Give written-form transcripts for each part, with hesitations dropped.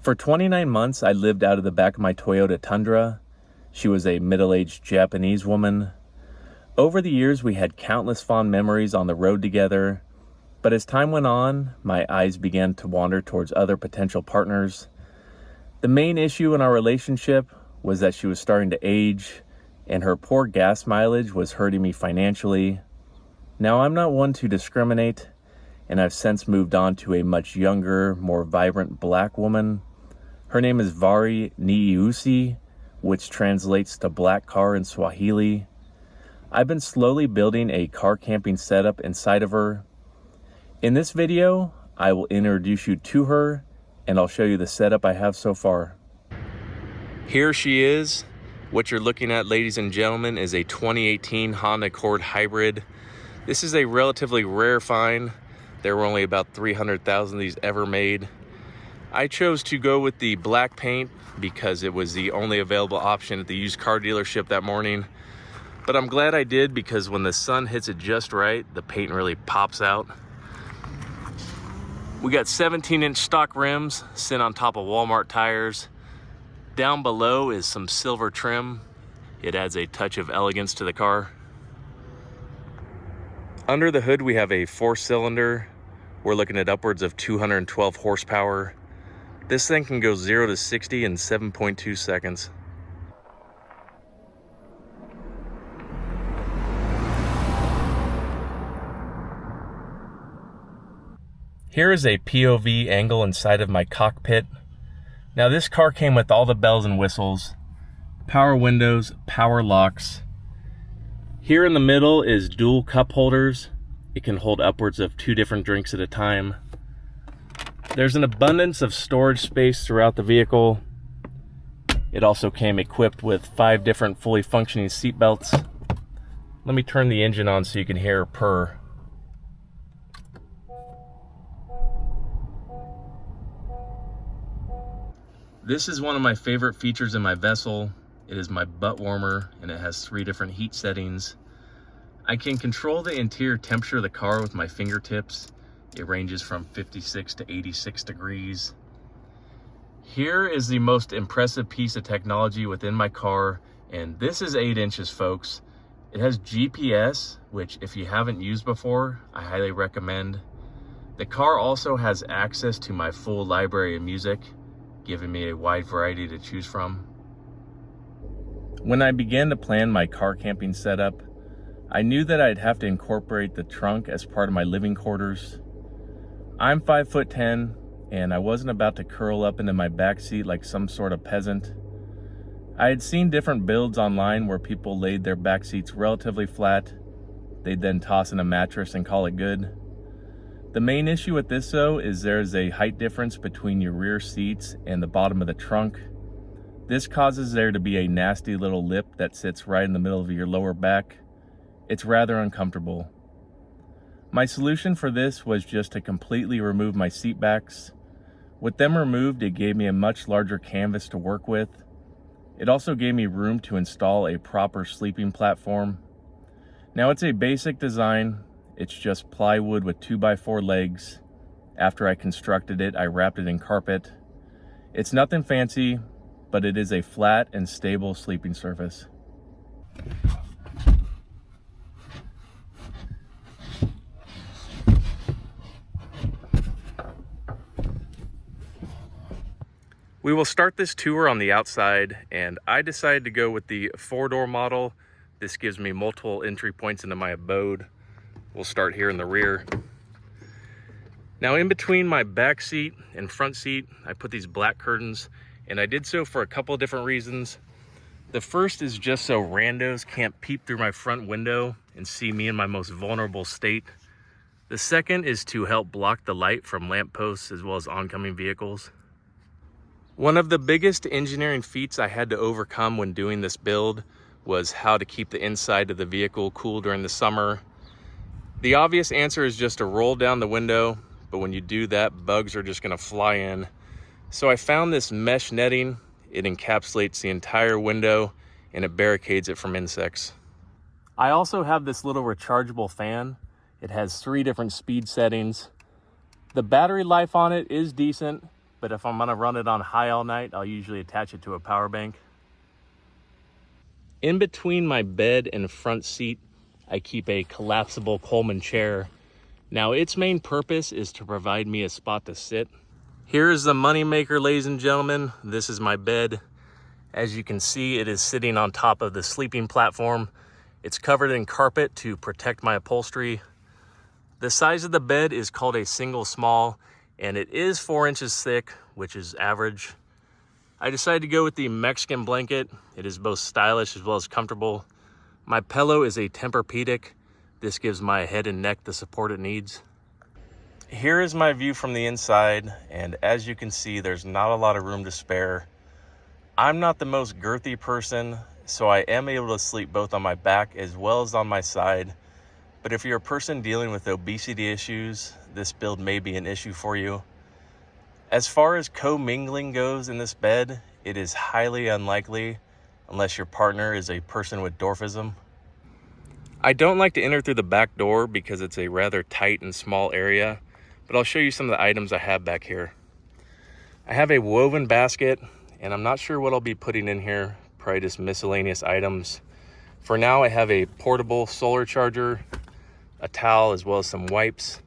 For 29 months, I lived out of the back of my Toyota Tundra. She was a middle-aged Japanese woman. Over the years, we had countless fond memories on the road together, but as time went on, my eyes began to wander towards other potential partners. The main issue in our relationship was that she was starting to age, and her poor gas mileage was hurting me financially. Now, I'm not one to discriminate, and I've since moved on to a much younger, more vibrant black woman. Her name is Vari Niusi, which translates to black car in Swahili. I've been slowly building a car camping setup inside of her. In this video, I will introduce you to her, and I'll show you the setup I have so far. Here she is. What you're looking at, ladies and gentlemen, is a 2018 Honda Accord Hybrid. This is a relatively rare find. There were only about 300,000 of these ever made. I chose to go with the black paint because it was the only available option at the used car dealership that morning. But I'm glad I did, because when the sun hits it just right, the paint really pops out. We got 17-inch stock rims sit on top of Walmart tires. Down below is some silver trim. It adds a touch of elegance to the car. Under the hood, we have a 4-cylinder. We're looking at upwards of 212 horsepower. This thing can go 0 to 60 in 7.2 seconds. Here is a POV angle inside of my cockpit. Now, this car came with all the bells and whistles, power windows, power locks. Here in the middle is dual cup holders. It can hold upwards of 2 different drinks at a time. There's an abundance of storage space throughout the vehicle. It also came equipped with 5 different fully functioning seat belts. Let me turn the engine on so you can hear her purr. This is one of my favorite features in my Vessel. It is my butt warmer, and it has 3 different heat settings. I can control the interior temperature of the car with my fingertips. It ranges from 56 to 86 degrees. Here is the most impressive piece of technology within my car, and this is 8 inches, folks. It has GPS, which if you haven't used before, I highly recommend. The car also has access to my full library of music, giving me a wide variety to choose from. When I began to plan my car camping setup, I knew that I'd have to incorporate the trunk as part of my living quarters. I'm 5'10", and I wasn't about to curl up into my back seat like some sort of peasant. I had seen different builds online where people laid their back seats relatively flat. They'd then toss in a mattress and call it good. The main issue with this, though, is there's a height difference between your rear seats and the bottom of the trunk. This causes there to be a nasty little lip that sits right in the middle of your lower back. It's rather uncomfortable. My solution for this was just to completely remove my seat backs. With them removed, it gave me a much larger canvas to work with. It also gave me room to install a proper sleeping platform. Now, it's a basic design. It's just plywood with 2x4 legs. After I constructed it, I wrapped it in carpet. It's nothing fancy, but it is a flat and stable sleeping surface. We will start this tour on the outside, and I decided to go with the 4-door model. This gives me multiple entry points into my abode. We'll start here in the rear. Now, in between my back seat and front seat, I put these black curtains, and I did so for a couple of different reasons. The first is just so randos can't peep through my front window and see me in my most vulnerable state. The second is to help block the light from lampposts as well as oncoming vehicles. One of the biggest engineering feats I had to overcome when doing this build was how to keep the inside of the vehicle cool during the summer. The obvious answer is just to roll down the window, but when you do that, bugs are just gonna fly in. So I found this mesh netting. It encapsulates the entire window and it barricades it from insects. I also have this little rechargeable fan. It has 3 different speed settings. The battery life on it is decent. but if I'm gonna run it on high all night, I'll usually attach it to a power bank. In between my bed and front seat, I keep a collapsible Coleman chair. Now, its main purpose is to provide me a spot to sit. Here's the moneymaker, ladies and gentlemen. This is my bed. As you can see, it is sitting on top of the sleeping platform. It's covered in carpet to protect my upholstery. The size of the bed is called a single small, and it is 4 inches thick, which is average. I decided to go with the Mexican blanket. It is both stylish as well as comfortable. My pillow is a Tempur-Pedic. This gives my head and neck the support it needs. Here is my view from the inside, and as you can see, there's not a lot of room to spare. I'm not the most girthy person, so I am able to sleep both on my back as well as on my side. But if you're a person dealing with obesity issues, this build may be an issue for you. As far as co-mingling goes in this bed, it is highly unlikely unless your partner is a person with dwarfism. I don't like to enter through the back door because it's a rather tight and small area, but I'll show you some of the items I have back here. I have a woven basket, and I'm not sure what I'll be putting in here, probably just miscellaneous items. For now, I have a portable solar charger, a towel, as well as some wipes.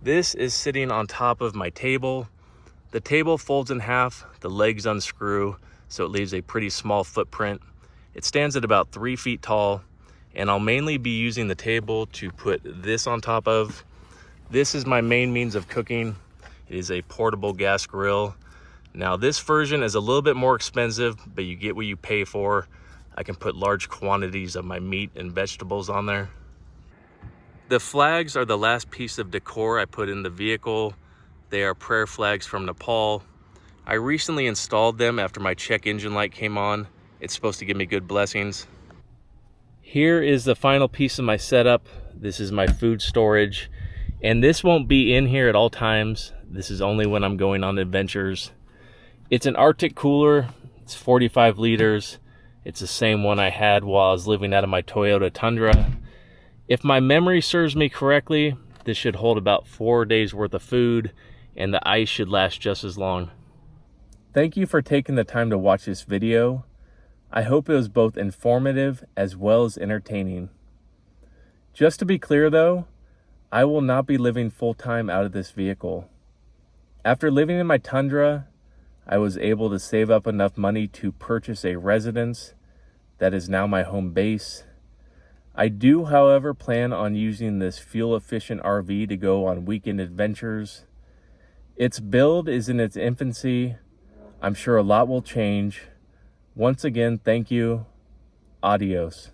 This is sitting on top of my table. The table folds in half, the legs unscrew, so it leaves a pretty small footprint. It stands at about 3 feet tall, and I'll mainly be using the table to put this on top of. This is my main means of cooking. It is a portable gas grill. Now, this version is a little bit more expensive, but you get what you pay for. I can put large quantities of my meat and vegetables on there. The flags are the last piece of decor I put in the vehicle. They are prayer flags from Nepal. I recently installed them after my check engine light came on. It's supposed to give me good blessings. Here is the final piece of my setup. This is my food storage. And this won't be in here at all times. This is only when I'm going on adventures. It's an Arctic cooler. It's 45 liters. It's the same one I had while I was living out of my Toyota Tundra. If my memory serves me correctly, this should hold about 4 days worth of food, and the ice should last just as long. Thank you for taking the time to watch this video. I hope it was both informative as well as entertaining. Just to be clear though, I will not be living full-time out of this vehicle. After living in my Tundra, I was able to save up enough money to purchase a residence that is now my home base. I do, however, plan on using this fuel-efficient RV to go on weekend adventures. Its build is in its infancy. I'm sure a lot will change. Once again, thank you. Adios.